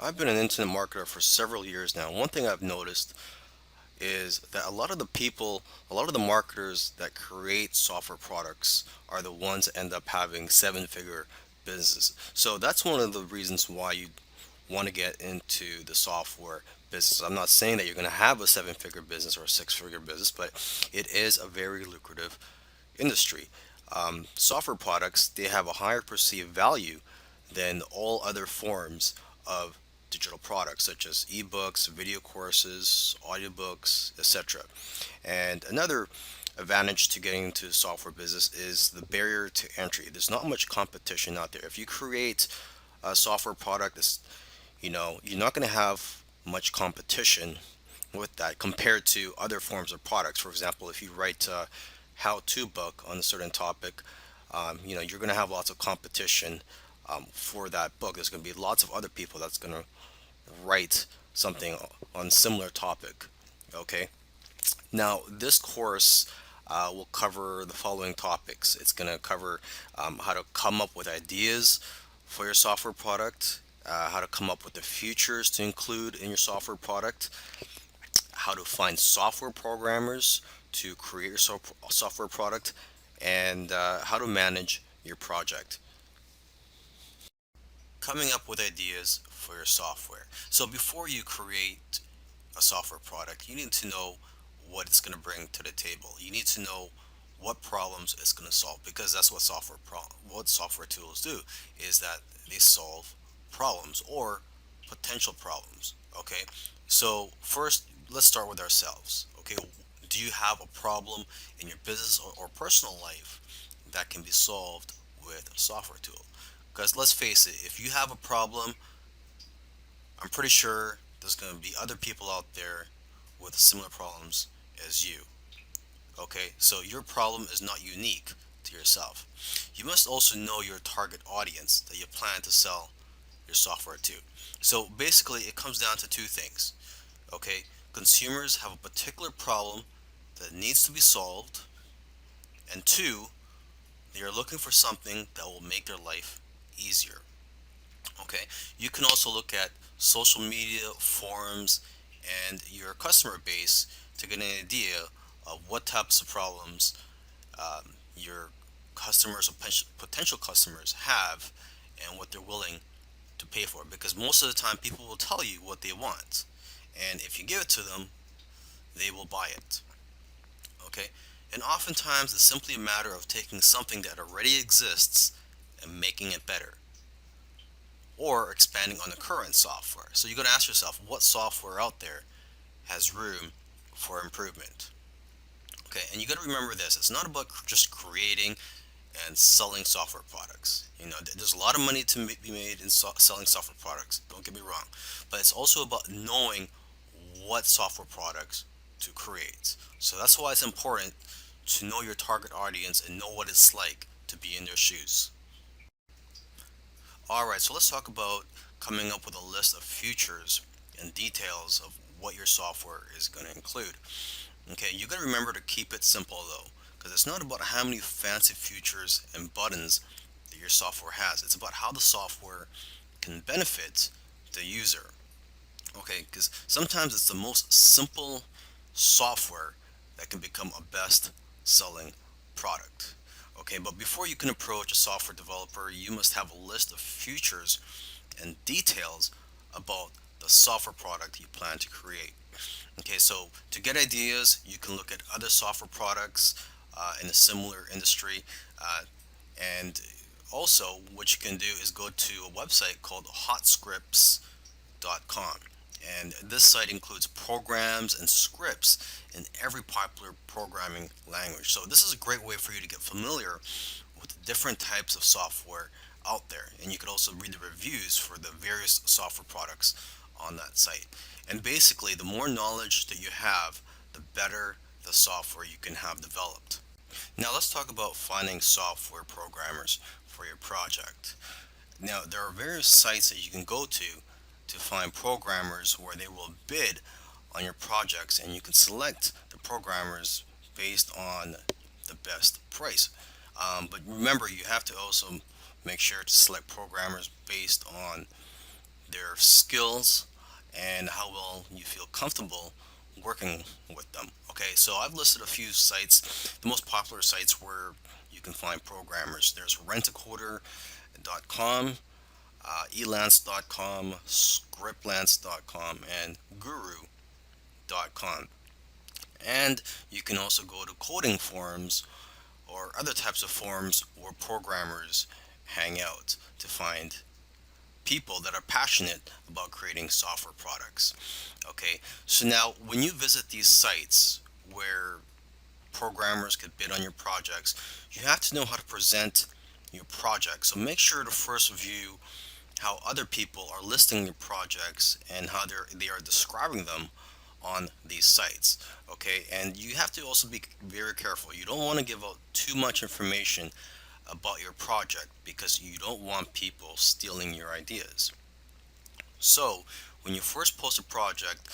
I've been an internet marketer for several years now. One thing I've noticed is that a lot of the marketers that create software products are the ones that end up having seven-figure businesses. So that's one of the reasons why you want to get into the software business. I'm not saying that you're going to have a seven-figure business or a six-figure business, but it is a very lucrative industry. Software products, they have a higher perceived value than all other forms of digital products such as ebooks, video courses, audiobooks, etc. And another advantage to getting into the software business is the barrier to entry. There's not much competition out there. If you create a software product that's, you're not going to have much competition with that compared to other forms of products. For example, if you write a how-to book on a certain topic, you're going to have lots of competition for that book. There's going to be lots of other people that's going to write something on similar topic. Okay. Now, this course will cover the following topics. It's going to cover how to come up with ideas for your software product, how to come up with the features to include in your software product, how to find software programmers to create your software product, and how to manage your project. Coming up with ideas for your software. So before you create a software product, you need to know what it's going to bring to the table. You need to know what problems it's going to solve, because that's what what software tools do, is that they solve problems or potential problems. Okay, so first let's start with ourselves. Okay, do you have a problem in your business or personal life that can be solved with a software tool? Because let's face it, if you have a problem, I'm pretty sure there's going to be other people out there with similar problems as you. Okay, so your problem is not unique to yourself. You must also know your target audience that you plan to sell your software to. So basically, it comes down to two things. Okay, consumers have a particular problem that needs to be solved, and two, they are looking for something that will make their life easier. Okay, you can also look at social media, forums, and your customer base to get an idea of what types of problems your customers or potential customers have and what they're willing to pay for. Because most of the time, people will tell you what they want, and if you give it to them, they will buy it. Okay, and oftentimes it's simply a matter of taking something that already exists and making it better, or expanding on the current software. So you got to ask yourself, what software out there has room for improvement? Okay, and you got to remember this: it's not about just creating and selling software products. There's a lot of money to be made in selling software products. Don't get me wrong, but it's also about knowing what software products to create. So that's why it's important to know your target audience and know what it's like to be in their shoes. All right, so let's talk about coming up with a list of features and details of what your software is going to include. Okay, you got to remember to keep it simple though, because it's not about how many fancy features and buttons that your software has. It's about how the software can benefit the user. Okay, because sometimes it's the most simple software that can become a best selling product. Okay, but before you can approach a software developer, you must have a list of features and details about the software product you plan to create. Okay, so to get ideas, you can look at other software products in a similar industry. And also, what you can do is go to a website called hotscripts.com. And this site includes programs and scripts in every popular programming language. So this is a great way for you to get familiar with the different types of software out there. And you can also read the reviews for the various software products on that site. And basically, the more knowledge that you have, the better the software you can have developed. Now let's talk about finding software programmers for your project. Now, there are various sites that you can go to find programmers where they will bid on your projects, and you can select the programmers based on the best price. But remember, you have to also make sure to select programmers based on their skills, and how well you feel comfortable working with them. Okay, so I've listed a few sites, the most popular sites where you can find programmers. There's rentacoder.com, elance.com, scriptlance.com, and guru.com. And you can also go to coding forums or other types of forums where programmers hang out to find people that are passionate about creating software products. Okay, so now when you visit these sites where programmers could bid on your projects, you have to know how to present your project. So make sure to first review how other people are listing your projects and how they are describing them on these sites. Okay, and you have to also be very careful. You don't want to give out too much information about your project because you don't want people stealing your ideas. So when you first post a project,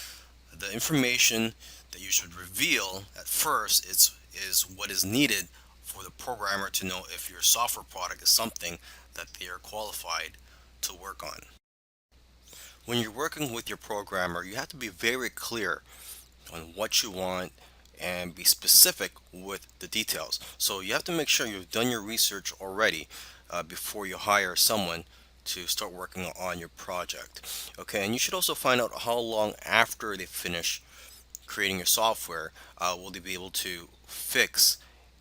the information that you should reveal at first is what is needed for the programmer to know if your software product is something that they are qualified to work on. When you're working with your programmer, you have to be very clear on what you want and be specific with the details. So you have to make sure you've done your research already before you hire someone to start working on your project. Okay, and you should also find out how long after they finish creating your software will they be able to fix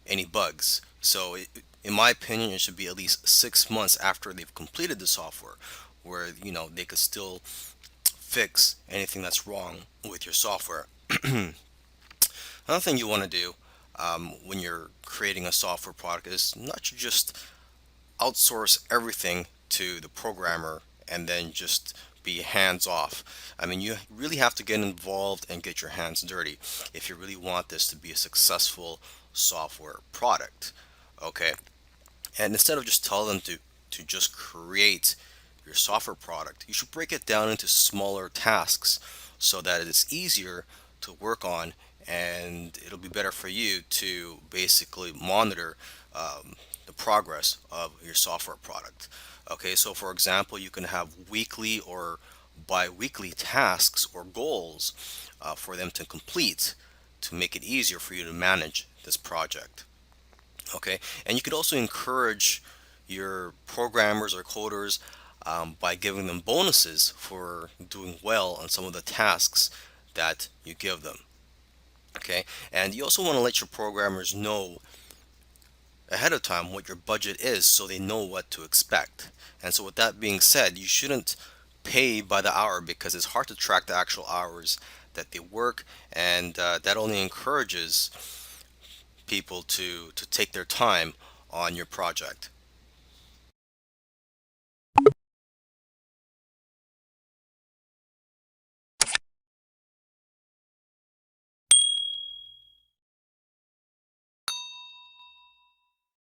any bugs. So in my opinion, it should be at least 6 months after they've completed the software where they could still fix anything that's wrong with your software. Another thing you want to do when you're creating a software product is not to just outsource everything to the programmer and then just be hands off. I mean, you really have to get involved and get your hands dirty if you really want this to be a successful software product. Okay, and instead of just tell them to just create your software product, you should break it down into smaller tasks so that it is easier to work on and it'll be better for you to basically monitor the progress of your software product. Okay, so for example, you can have weekly or bi-weekly tasks or goals for them to complete to make it easier for you to manage this project. Okay, and you could also encourage your programmers or coders by giving them bonuses for doing well on some of the tasks that you give them. Okay, and you also want to let your programmers know ahead of time what your budget is so they know what to expect. And so, with that being said, you shouldn't pay by the hour because it's hard to track the actual hours that they work, and that only encourages people to take their time on your project.